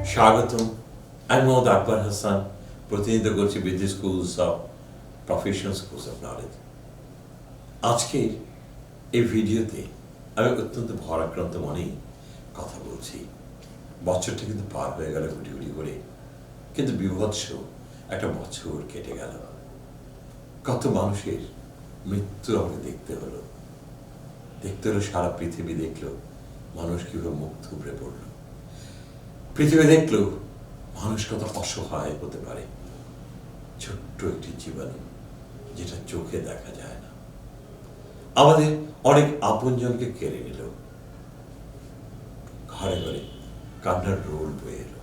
স্বাগতম। আমি মোহাম্মদ আকবর হাসান, প্রতিনিধিত্ব করছি বৃদ্ধি schools of professional schools of knowledge. আজকের এই ভিডিওতে আমি অত্যন্ত ভরাক্রান্ত মনেই কথা বলছি। বছরটা কিন্তু পার হয়ে গেল গুটি গুটি করে, কিন্তু বিভৎস একটা বছর কেটে গেল। কত মানুষের মৃত্যু আমাকে দেখতে হলো। সারা পৃথিবী দেখলো মানুষ কিভাবে মুখ থুবড়ে পড়ল। পৃথিবী দেখলো মানুষ কত অসহায় হতে পারে। ছোট্ট একটি জীবাণু যেটা চোখে দেখা যায় না, আমাদের অনেক আপনজনকে কেড়ে নিল। ঘরে ঘরে কান্নার রোল বয়ে এলো।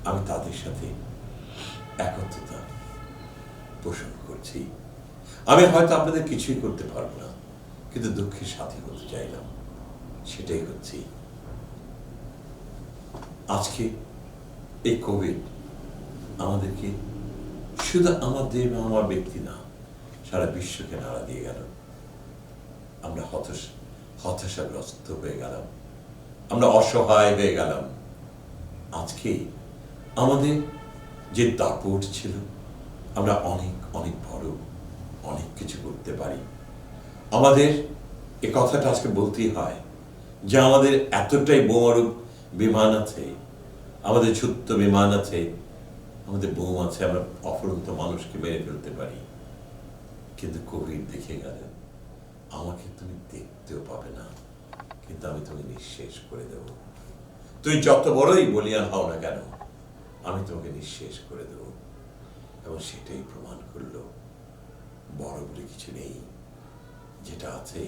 আমি তাদের সাথে একত্রতা পোষণ করছি। আমি হয়তো আপনাদের কিছুই করতে পারবো না, কিন্তু দুঃখের সাথী হতে চাইলাম। সেটাই হচ্ছি। আজকে এই কোভিড আমাদেরকে শুধু আমাদের বা আমার ব্যক্তি না, সারা বিশ্বকে নাড়া দিয়ে গেল। আমরা হতাশাগ্রস্ত হয়ে গেলাম, আমরা অসহায় হয়ে গেলাম। আজকে আমাদের যে দাপট ছিল, আমরা অনেক অনেক বড়, অনেক কিছু করতে পারি। আমাদের এ কথাটা আজকে বলতেই হয় যে আমাদের এতটাই বোমারুক বিমান আছে, আমাদের ছোট্ট বিমান আছে, আমাদের বোম আছে, আমরা অফুরন্ত মানুষকে মেরে ফেলতে পারি। কিন্তু কোভিড দেখে গেল, আমাকে তুমি দেখতেও পাবে না, কিন্তু আমি তোমাকে নিঃশেষ করে দেব। তুই যত বড়ই বলিয়ান হও না কেন, আমি তোমাকে নিঃশেষ করে দেব। এবং সেটাই প্রমাণ করলো বড় বলে কিছু নেই। যেটা আছে,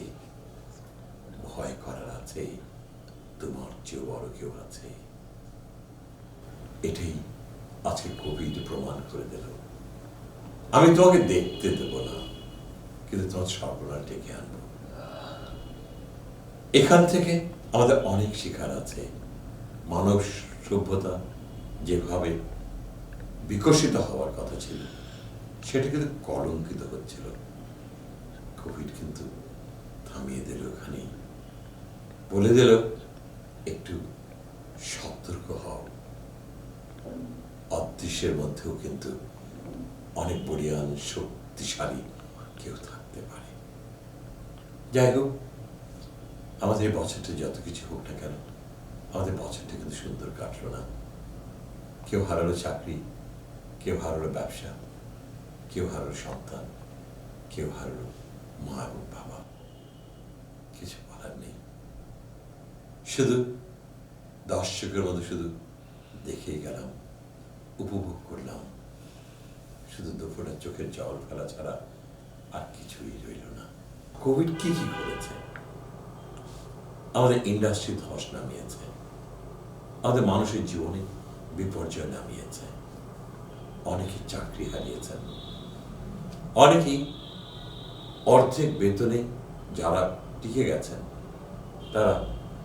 ভয় করার আছে, তোমার চেয়েও বড় কেউ আছে। এটাই আজকে কোভিড প্রমাণ করে দিল। আমি তোমাকে দেখতে দেব না, কিন্তু তোমার সর্বনাশ ডেকে আনবো। এখান থেকে আমাদের অনেক শিক্ষার আছে। মানব সভ্যতা যেভাবে বিকশিত হওয়ার কথা ছিল, সেটা কিন্তু কলঙ্কিত হচ্ছিল। কোভিড কিন্তু থামিয়ে দিল, ওখানে বলে দিল একটু সতর্ক হও। অদৃশ্যের মধ্যেও কিন্তু অনেক বলিয়ান শক্তিশালী কেউ থাকতে পারে। যাই হোক, আমাদের এই বছরটা যত কিছু হোক না কেন, আমাদের বছরটা কিন্তু সুন্দর কাটলো না। কেউ হারালো চাকরি, কেউ হারালো ব্যবসা, কেউ হারালো সন্তান, কেউ হারালো মা এবং বাবা। কিছু বলার নেই। শুধু দর্শকের মধ্যে শুধু দেখেই গেলাম, উপভোগ করলাম। শুধু দুপুরের চোখের জল ফেলা ছাড়া আর কিছুই রইল না। কোভিড কি কি করেছে? আমাদের ইন্ডাস্ট্রি ধস নামিয়েছে, আমাদের মানুষের জীবনে বিপর্যয় নামিয়েছে। অনেকে চাকরি হারিয়েছেন, অনেকেই অর্ধেক বেতনে, যারা টিকে গেছেন তারা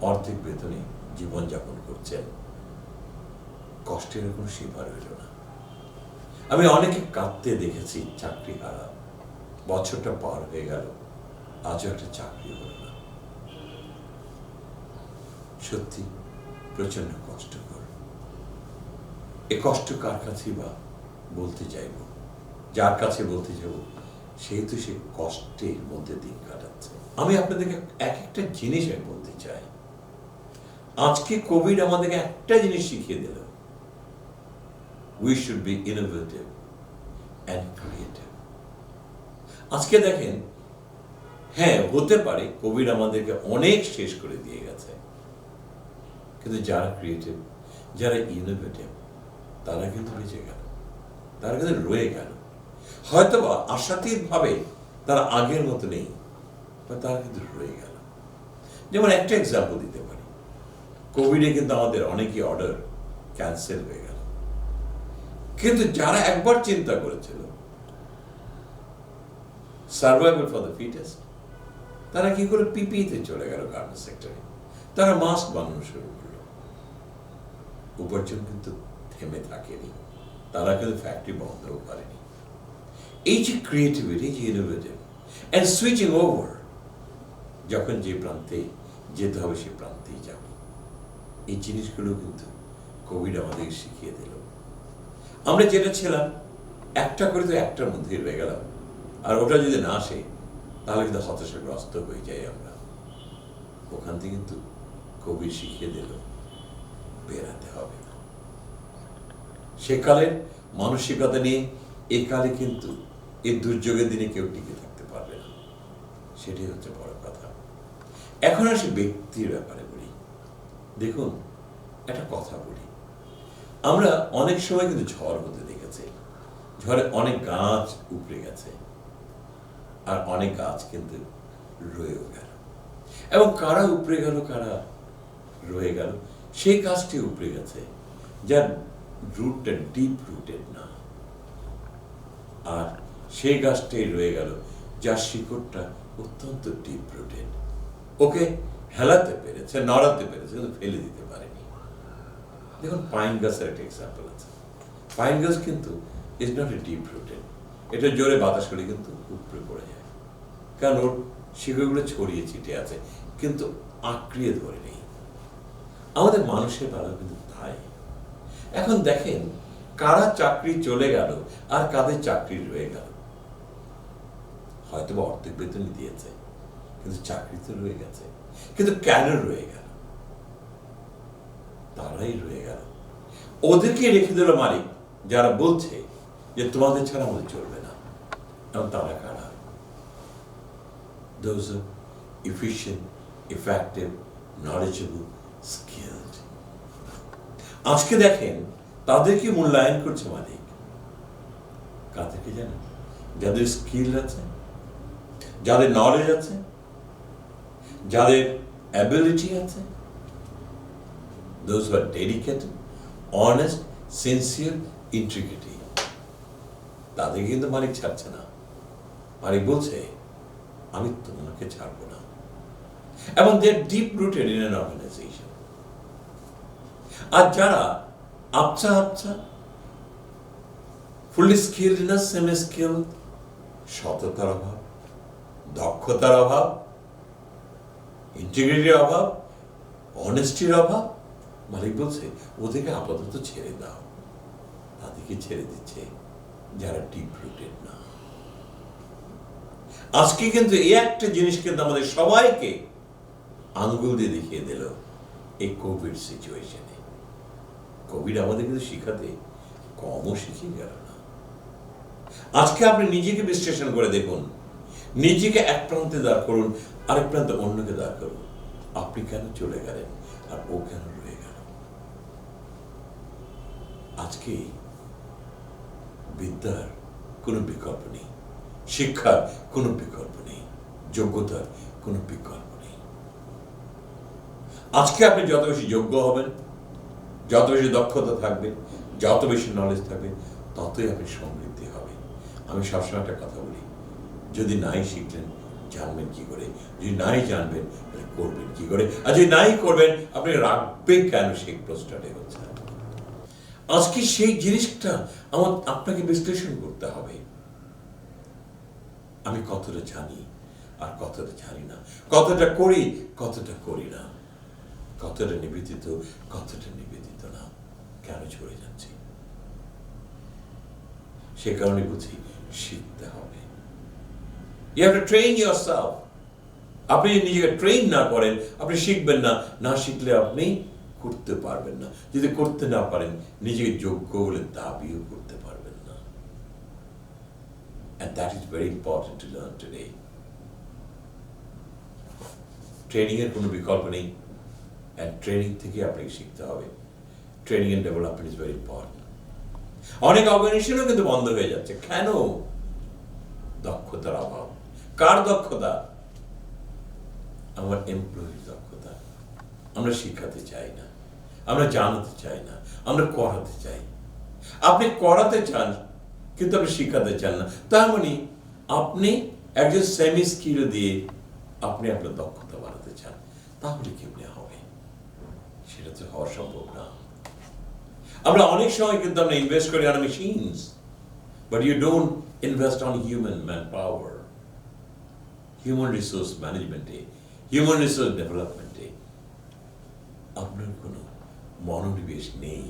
অর্ধেক বেতনে জীবনযাপন করছেন। কষ্টের কোনো সীমা রইল না। আমি অনেকে কাঁদতে দেখেছি, চাকরি হারা। বছরটা পার হয়ে গেল, আজও একটা চাকরি হলো না। সত্যি প্রচন্ড কষ্টকর। এ কষ্ট কার কাছে বা বলতে চাইব? যার কাছে বলতে যাব, সেই তো সে কষ্টের মধ্যে দিন কাটাচ্ছে। আমি আপনাদেরকে এক একটা জিনিস বলতে চাই। আজকে কোভিড আমাদেরকে একটা জিনিস শিখিয়ে দিল, we should be innovative and creative. আজকে দেখেন, হ্যাঁ হতে পারে কোভিড আমাদেরকে অনেক শেষ করে দিয়ে গেছে, কিন্তু যারা ক্রিয়েটিভ, যারা ইনোভেটিভ, তারা কিন্তু বেঁচে গেল, তারা কিন্তু রয়ে গেল। হয়তোবা আশাতীত ভাবে তারা আগের মতো নেই, বা তারা কিন্তু রয়ে গেল। যেমন একটা এক্সাম্পল দিতে পারি, কোভিডে কিন্তু আমাদের অনেকই অর্ডার ক্যান্সেল হয়ে গেল, কিন্তু যারা একবার চিন্তা করেছিল সার্ভাইভাল ফর দ্য ফিটেস্ট, তারা কি করে পিপিইতে চলে গেল গার্মেন্টস সেক্টরে, তারা মাস্ক বানানো শুরু করলো। উপার্জন কিন্তু থেমে থাকেনি, তারা কিন্তু ফ্যাক্টরি বন্ধও করেনি। এই যে ক্রিয়েটিভিটি, যে ইনোভেটিভ অ্যান্ড সুইচিং ওভার, যখন যে প্রান্তে যেতে হবে সে প্রান্তেই যাবে, এই জিনিসগুলো কিন্তু কোভিড আমাদেরকে শিখিয়ে দিল। আমরা যেটা ছিলাম একটা করে তো একটার মধ্যেই রয়ে গেলাম, আর ওটা যদি না আসে তাহলে কিন্তু হতাশাগ্রস্ত হয়ে যাই আমরা। ওখান থেকে কিন্তু কোভিড শিখিয়ে দিল বেরাতে হবে। সেকালের মানসিকতা নিয়ে একালে কিন্তু এই দুর্যোগের দিনে কেউ টিকে থাকতে পারবে না, সেটাই হচ্ছে বড় কথা। এখন আসি ব্যক্তির ব্যাপারে বলি। দেখুন, একটা কথা বলি, আমরা অনেক সময় কিন্তু ঝড় হতে দেখেছি, ঝড়ে অনেক গাছ উপড়ে গেছে, আর অনেক গাছ কিন্তু রয়েও গেল। এবং কারা উপড়ে গেল, কারা রয়ে গেল, সেই গাছটি উপড়ে গেছে যার রুটটা ডিপ রুটেড না, আর সেই গাছটাই রয়ে গেল যার শিকড়টা অত্যন্ত ডিপ রুটেড। ওকে হেলাতে পেরেছে, নড়াতে পেরেছে, কিন্তু ফেলে দিতে পারেনি। দেখুন, পাইন গাছের একটা এক্সাম্পল আছে। পাইন গাছ কিন্তু is not a deep rooted, এটা জোরে বাতাস করে কিন্তু উপরে পড়ে যায়, কারণ ওর শিকড়গুলো ছড়িয়ে ছিটিয়ে আছে, কিন্তু আঁকড়িয়ে ধরে নেই। আমাদের মানুষের বেলা কিন্তু তাই। এখন দেখেন, কারা চাকরি চলে গেল আর কাদের চাকরি রয়ে গেল। হয়তো বা অর্ধেক বেতনই দিয়েছে, কিন্তু চাকরি তো রয়ে গেছে। কিন্তু কেন রয়ে গেল? তারাই রয়ে গেল, ওদেরকে রেখে দিল মালিক, যারা বলছে যে তোমাদের ছাড়া আমাদের চলবে না। এবং তারা কারা? Those are efficient, effective, knowledgeable, skilled. আজকে দেখেন, তাদেরকে মূল্যায়ন করছে মালিক। কাদেরকে জানেন? যাদের স্কিল আছে, যাদের নলেজ আছে, যাদের অ্যাবিলিটি আছে, those who are dedicated, honest, sincere, integrity, তাদেরকে কিন্তু মালিক ছাড়ছে না। মালিক বলছে, আমি তোমাকে ছাড়বো না। এবং they are deep rooted in an organization. আর যারা আবছা আবছা, ফুললি স্কিলড না সেমি স্কিলড, সততার অভাব, দক্ষতার অভাব, ইন্টিগ্রিটির অভাব, অনেস্টির অভাব, মালিক বলছে ওদেরকে আপাতত ছেড়ে দাও। তাদেরকে ছেড়ে দিচ্ছে যারা ডিপ রুটেড না। আজকে কিন্তু এই একটা জিনিস কিন্তু আমাদের সবাইকে আঙ্গুল দিয়ে দেখিয়ে দিল এই কোভিড সিচুয়েশনে। কোভিড আমাদের কিন্তু শিখাতে কমও শিখিয়ে গেল না। আজকে আপনি নিজেকে বিশ্লেষণ করে দেখুন, নিজেকে এক প্রান্তে দাঁড় করুন, আরেক প্রান্তে অন্যকে দাঁড় করুন। আপনি কেন চলে গেলেন আর ও কেন রয়ে গেল? আজকে বিদ্যার কোনো বিকল্প নেই, শিক্ষার কোনো বিকল্প নেই, যোগ্যতার কোনো বিকল্প নেই। আজকে আপনি যত বেশি যোগ্য হবেন, যত বেশি দক্ষতা থাকবে, যত বেশি নলেজ থাকবে, ততই আপনি সমৃদ্ধি হবে। আমি সবসময় একটা কথা বলি, যদি নাই শিখলেন জানবেন কি করে, যদি নাই জানবেন তাহলে করবেন কি করে, আর যদি নাই করবেন আপনি রাখবেন কেন, সেই প্রশ্নটাই হচ্ছে। আজকে সেই জিনিসটা আপনাকে বিশ্লেষণ করতে হবে। আমি কতটা জানি আর কতটা জানি না, কতটা করি কতটা করি না, কতটা নিবেদিত কতটা নিবেদিত না, কেন চলে যাচ্ছি। সে কারণে বুঝি শিখতে হবে। You have to train yourself. আপনি নিজেকে ট্রেন না করেন আপনি শিখবেন না, না শিখলে আপনি করতে পারবেন না। যদি করতে না পারেন নিজেকে যোগ্য বলে দাবিও করতে পারবেন না। And that is very important to learn today. Training এর কোনো বিকল্প নেই, and ট্রেনিং থেকে আপনাকে শিখতে হবে। Training and development is very important. অনেক অর্গানাইজেশনও কিন্তু বন্ধ হয়ে যাচ্ছে। কেন? দক্ষতার অভাব। কার দক্ষতা? আমার এমপ্লয়ির দক্ষতা। আমরা শিখাতে চাই না, আমরা জানাতে চাই না, আমরা করাতে চাই। আপনি করাতে চান কিন্তু আপনি শিখাতে চান না, তার মানে আপনি একজন সেমি স্কিল দিয়ে আপনি আপনার দক্ষতা বাড়াতে চান। তাহলে কেমনে হবে? সেটা তো হওয়া সম্ভব না। আমরা অনেক সময় কিন্তু আমরা ইনভেস্ট করি on machines, but you don't invest on human man power, human resource ম্যানেজমেন্টে, হিউম্যান রিসোর্স ডেভেলপমেন্টে। আপনার কোনো মনোনিবেশ নেই,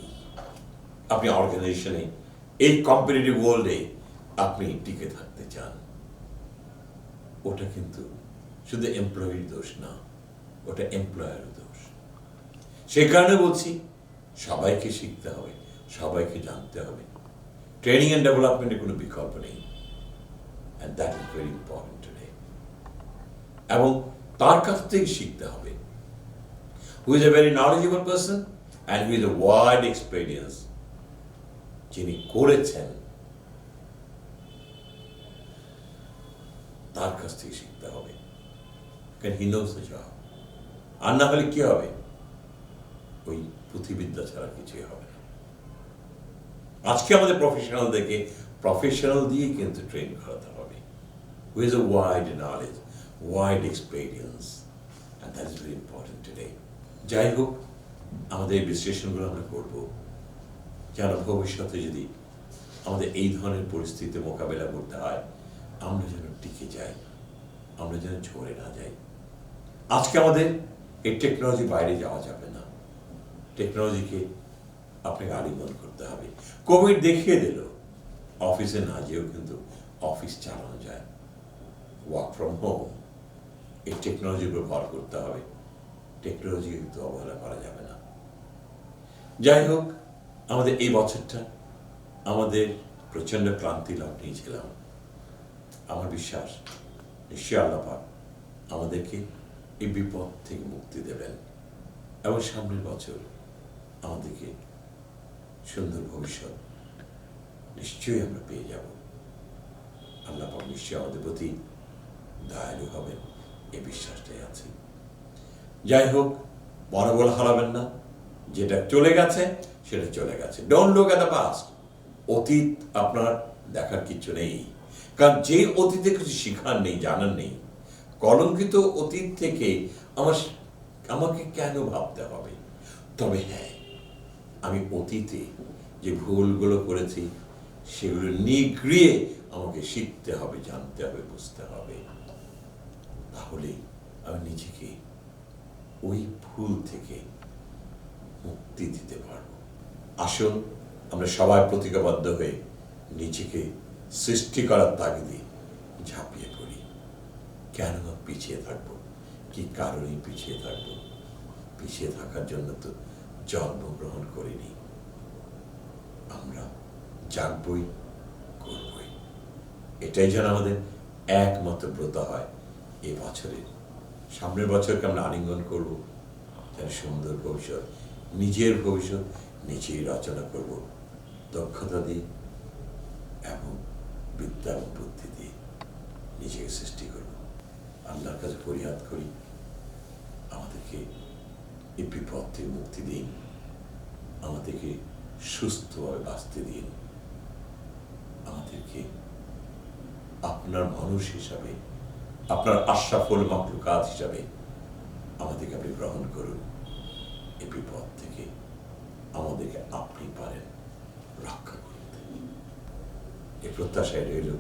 আপনি অর্গানাইজেশনে এই কম্পিটিটিভ ওয়ার্ল্ডে আপনি টিকে থাকতে চান, ওটা কিন্তু শুধু এমপ্লয়ির দোষ না, ওটা এমপ্লয়ারের দোষ। সেই কারণে বলছি সবাইকে শিখতে হবে, সবাইকে জানতে হবে। ট্রেনিং অ্যান্ড ডেভেলপমেন্টের কোনো বিকল্প নেই, and that is very important today. এবং তার কাছ থেকে শিখতে হবে, who is a very knowledgeable person and who is a wide experience, যিনি করেছেন তার কাছ থেকে শিখতে হবে, কারণ হি নোজ দ্য জব। আর না হলে কি হবে, ওই পুঁথিবিদ্যা ছাড়া কিছুই হবে না। আজকে আমাদের প্রফেশনালদেরকে প্রফেশনাল দিয়ে কিন্তু ট্রেন করাতে হবে, who is a wide knowledge, wide experience, and that is very important today. যাই হোক, আমাদের এই বিশ্লেষণগুলো আমরা করবো যেন ভবিষ্যতে যদি আমাদের এই ধরনের পরিস্থিতি মোকাবেলা করতে হয়, আমরা যেন টিকে যাই, আমরা যেন ঝরে না যাই। আজকে আমাদের এই টেকনোলজি বাইরে যাওয়া যাবে না, টেকনোলজিকে আপনাকে আলিঙ্গন করতে হবে। কোভিড দেখিয়ে দিল অফিসে না যেও কিন্তু অফিস চালানো যায়, ওয়ার্ক ফ্রম হোম। এই টেকনোলজির উপর ভর করতে হবে, টেকনোলজি কিন্তু অবহেলা করা যাবে না। যাই হোক, আমাদের এই বছরটা আমাদের প্রচণ্ড ক্লান্তি নিয়েছিলাম। আমার বিশ্বাস নিশ্চয় আল্লাহ পাক আমাদেরকে এই বিপদ থেকে মুক্তি দেবেন এবং সামনের বছর আমাদেরকে সুন্দর ভবিষ্যৎ নিশ্চয়ই আমরা পেয়ে যাব। আল্লাহ পাক নিশ্চয়ই আমাদের প্রতি দয়ালু হবেন, এই বিশ্বাসটাই আছে। যাই হোক, মনোবল হারাবেন না, যেটা চলে গেছে সেটা চলে গেছে। Don't look at the past. অতীত আপনার দেখার কিছু নেই, কারণ যে অতীতে কিছু শিখার নেই, জানার নেই, কলঙ্কিত অতীত থেকে আমাকে কেন ভাবতে হবে? তবে হ্যাঁ, আমি অতীতে যে ভুলগুলো করেছি সেগুলো নিগড়িয়ে আমাকে শিখতে হবে, জানতে হবে, বুঝতে হবে। তাহলে আমি নিজেকে ওই ভুল থেকে মুক্তি দিতে পারব। আসুন আমরা সবাই প্রতিজ্ঞাবদ্ধ হয়ে নিজেকে সৃষ্টি করার তাগিদে ঝাঁপিয়ে পড়ি। কেন পিছিয়ে থাকবো? কি কারণেই পিছিয়ে থাকবো? পিছিয়ে থাকার জন্য তো জন্মগ্রহণ করিনি। আমরা জাগবই, করবই। এটাই যেন আমাদের একমাত্র ব্রত হয় এই বছরের। সামনের বছরকে আমরা আলিঙ্গন করব, যেন সুন্দর ভবিষ্যৎ, নিজের ভবিষ্যৎ নিজেই রচনা করব, দক্ষতা দিয়ে এবং বিদ্যা এবং বুদ্ধি দিয়ে নিজেকে সৃষ্টি করব। আল্লাহর কাছে ফরিয়াদ করি, আমাদেরকে এই বিপদ থেকে মুক্তি দিন, আমাদেরকে সুস্থভাবে বাঁচতে দিন, আমাদেরকে আপনার মানুষ হিসাবে, আপনার আশরাফুল মাখলুকাত হিসাবে আমাদেরকে আপনি গ্রহণ করুন। এই বিপদ থেকে আমাদেরকে আপনি পারেন রক্ষা করতে। এই প্রত্যাশায় রইল।